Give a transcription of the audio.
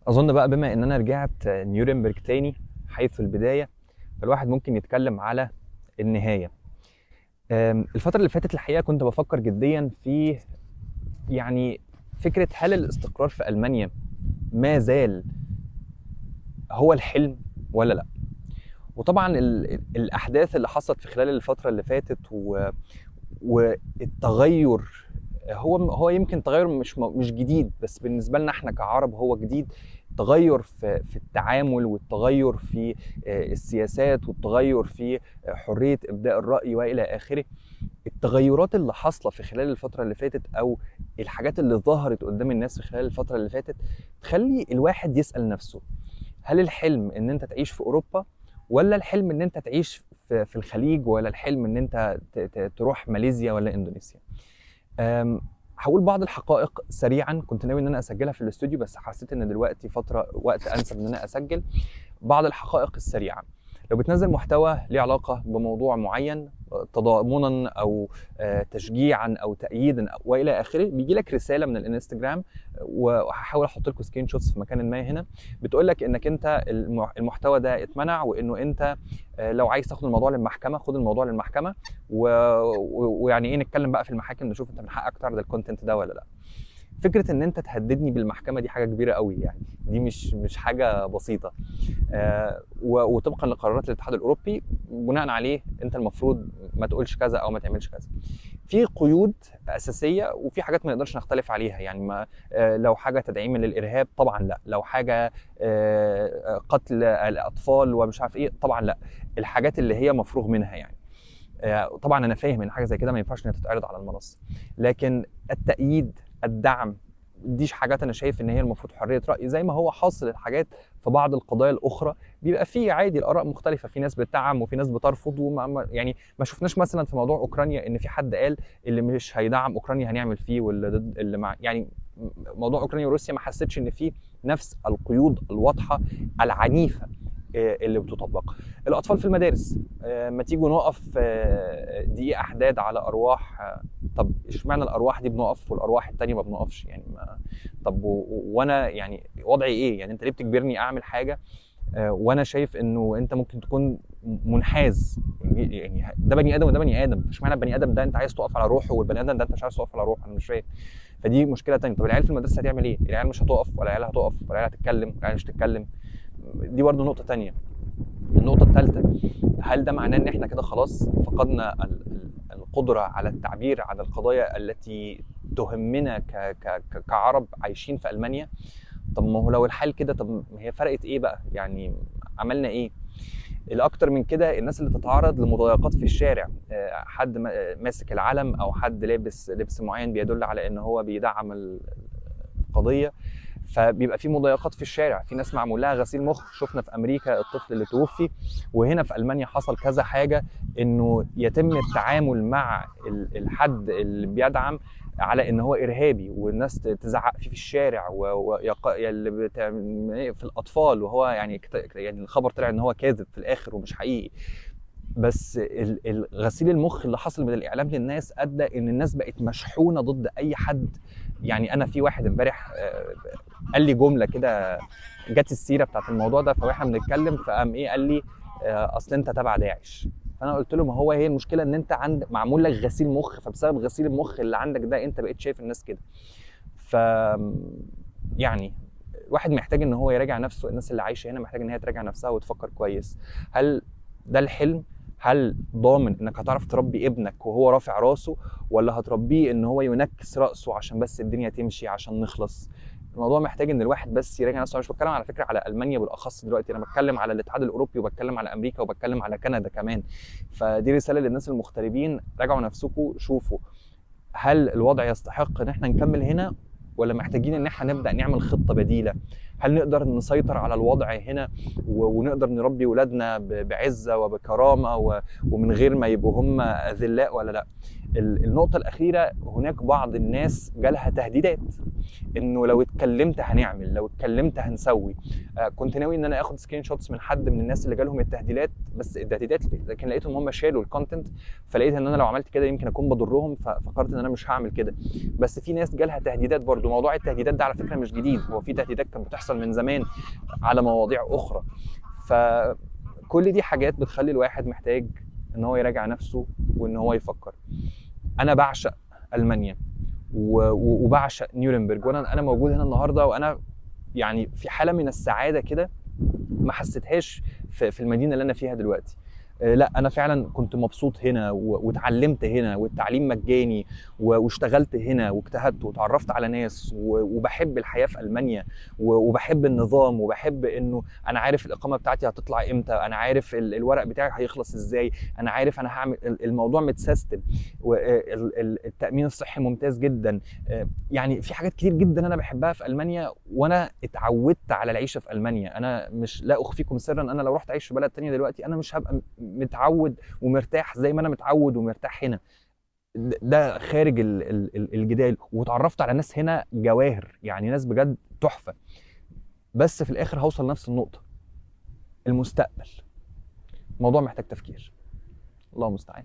اظن بقى بما ان انا رجعت نيورنبرج تاني حيث البدايه، فالواحد ممكن يتكلم على النهايه. الفتره اللي فاتت الحقيقه كنت بفكر جديا في يعني فكره هل الاستقرار في المانيا ما زال هو الحلم ولا لا. وطبعا الاحداث اللي حصلت في خلال الفتره اللي فاتت والتغير، هو يمكن تغير مش جديد، بس بالنسبه لنا احنا كعرب هو جديد. تغير في التعامل، والتغير في السياسات، والتغير في حريه ابداء الراي والى اخره. التغيرات اللي حاصله في خلال الفتره اللي فاتت، او الحاجات اللي ظهرت قدام الناس في خلال الفتره اللي فاتت، تخلي الواحد يسال نفسه: هل الحلم ان انت تعيش في اوروبا، ولا الحلم ان انت تعيش في الخليج، ولا الحلم ان انت تروح ماليزيا ولا اندونيسيا؟ هقول بعض الحقائق سريعا. كنت ناوي ان انا اسجلها في الاستوديو، بس حسيت ان دلوقتي وقت انسب ان انا اسجل بعض الحقائق السريعه. لو بتنزل محتوى ليه علاقه بموضوع معين، تضامنا او تشجيعا او تأييدا والى اخره، بيجي لك رساله من الانستجرام، وهحاول احط لكم سكرين شوتس في مكان ما هنا، بتقول لك انك انت المحتوى ده اتمنع، وانه انت لو عايز تاخد الموضوع للمحكمه خد الموضوع للمحكمه، ويعني ايه، نتكلم بقى في المحاكم نشوف انت من حقك تعرض الكونتنت ده ولا لا. فكره ان انت تهددني بالمحكمه دي حاجه كبيره قوي، يعني دي مش حاجه بسيطه. وطبقا لقرارات الاتحاد الاوروبي، بناء عليه انت المفروض ما تقولش كذا او ما تعملش كذا. في قيود اساسيه، وفي حاجات ما نقدرش نختلف عليها. يعني ما لو حاجه تدعيم للارهاب طبعا لا، لو حاجه قتل الاطفال ومش عارف ايه طبعا لا. الحاجات اللي هي مفروغ منها يعني. طبعا انا فاهم ان حاجه زي كده ما ينفعش انها تتعرض على المنصه، لكن التأييد، الدعم، ديش حاجات انا شايف ان هي المفروض حريه راي، زي ما هو حاصل الحاجات في بعض القضايا الاخرى. بيبقى فيه عادي الاراء مختلفه، في ناس بتدعم وفي ناس بترفض، يعني ما شفناش مثلا في موضوع اوكرانيا ان في حد قال اللي مش هيدعم اوكرانيا هنعمل فيه، واللي ضد اللي مع، يعني موضوع اوكرانيا وروسيا ما حسيتش ان في نفس القيود الواضحه العنيفه اللي بتطبق. الاطفال في المدارس، ما تيجوا نقف دقيقه احداد على ارواح. طب اشمعنى الارواح دي بنقف والارواح التانية ما بنقفش؟ يعني ما طب وانا يعني وضعي ايه؟ يعني انت ليه بتجبرني اعمل حاجه وانا شايف انه انت ممكن تكون منحاز؟ يعني ده بني ادم وده بني ادم، اشمعنى البني ادم ده انت عايز تقف على روحه، والبني ادم ده انت مش عايز تقف على روحه؟ انا مش فاهم. فدي مشكله تانية. طب العيال في المدرسه هتعمل ايه؟ العيال مش هتقف، ولا العيال هتقف، ولا العيال هتتكلم، ولا العيال مش هتتكلم؟ دي برضه نقطه تانية. النقطة الثالثة: هل ده معناه ان احنا كده خلاص فقدنا القدرة على التعبير عن القضايا التي تهمنا كعرب عايشين في ألمانيا؟ طب ما هو لو الحال كده، طب ما هي فرقت ايه بقى؟ يعني عملنا ايه؟ الاكتر من كده الناس اللي تتعرض لمضايقات في الشارع، حد ماسك العلم، او حد لابس لبس معين بيدل على ان هو بيدعم القضية، فبيبقى في مضايقات في الشارع، في ناس معمول لها غسيل مخ. شفنا في امريكا الطفل اللي توفي، وهنا في المانيا حصل كذا حاجه، انه يتم التعامل مع الحد اللي بيدعم على ان هو ارهابي، والناس تزعق فيه في الشارع، في الاطفال، وهو يعني الخبر طلع ان هو كاذب في الاخر ومش حقيقي. بس الغسيل المخ اللي حصل من الاعلام للناس ادى ان الناس بقت مشحونه ضد اي حد. يعني انا في واحد امبارح قال لي جمله كده، جت السيره بتاعت الموضوع ده، فاحنا بنتكلم فقام ايه، قال لي اصل انت تبع داعش. فانا قلت له: ما هو هي المشكله ان انت معمول لك غسيل مخ، فبسبب غسيل المخ اللي عندك ده انت بقيت شايف الناس كده. ف يعني الواحد محتاج ان هو يراجع نفسه. الناس اللي عايشه هنا محتاجه ان هي تراجع نفسها وتفكر كويس. هل ده الحلم؟ هل ضامن انك هتعرف تربي ابنك وهو رافع راسه، ولا هتربيه ان هو ينكس راسه عشان بس الدنيا تمشي، عشان نخلص؟ الموضوع محتاج ان الواحد بس يراجع نفسه. انا مش بتكلم على فكره على المانيا بالاخص دلوقتي، انا بتكلم على الاتحاد الاوروبي، وبتكلم على امريكا، وبتكلم على كندا كمان. فدي رساله للناس المغتربين: راجعوا نفسكم، شوفوا هل الوضع يستحق ان احنا نكمل هنا، ولا محتاجين ان احنا نبدا نعمل خطه بديله؟ هل نقدر نسيطر على الوضع هنا ونقدر نربي ولادنا بعزه وبكرامه ومن غير ما يبقوا هم اذلاء، ولا لا؟ النقطة الأخيرة، هناك بعض الناس جالها تهديدات انه لو اتكلمت هنعمل، لو اتكلمت هنسوي. كنت ناوي ان انا اخد سكرين شوتس من حد من الناس اللي جالهم التهديدات، بس لكن لقيتهم هم شالوا الكونتنت، فلقيت ان انا لو عملت كده يمكن اكون بضرهم، ففكرت ان انا مش هعمل كده. بس في ناس جالها تهديدات برضو. موضوع التهديدات ده على فكرة مش جديد، هو في تهديدات كانت بتحصل من زمان على مواضيع اخرى. فكل دي حاجات بتخلي الواحد محتاج ان هو يراجع نفسه وان هو يفكر. انا بعشق المانيا وبعشق نيورنبرج، وانا موجود هنا النهارده، وانا يعني في حاله من السعاده كده ما حسيتهاش في المدينه اللي انا فيها دلوقتي. لا انا فعلا كنت مبسوط هنا واتعلمت هنا، والتعليم مجاني، واشتغلت هنا واجتهدت وتعرفت على ناس، وبحب الحياه في المانيا، وبحب النظام، وبحب انه انا عارف الاقامه بتاعتي هتطلع امتى، انا عارف الورق بتاعي هيخلص ازاي، انا عارف انا هعمل الموضوع متسيستم، والتامين الصحي ممتاز جدا. يعني في حاجات كتير جدا انا بحبها في المانيا، وانا اتعودت على العيشه في المانيا. انا مش لا اخفيكم سرا، انا لو رحت اعيش في بلد تانية دلوقتي انا مش هبقى متعود ومرتاح زي ما انا متعود ومرتاح هنا. ده خارج الجدال. وتعرفت على ناس هنا جواهر، يعني ناس بجد تحفه. بس في الاخر هوصل نفس النقطه، المستقبل موضوع محتاج تفكير. الله المستعان.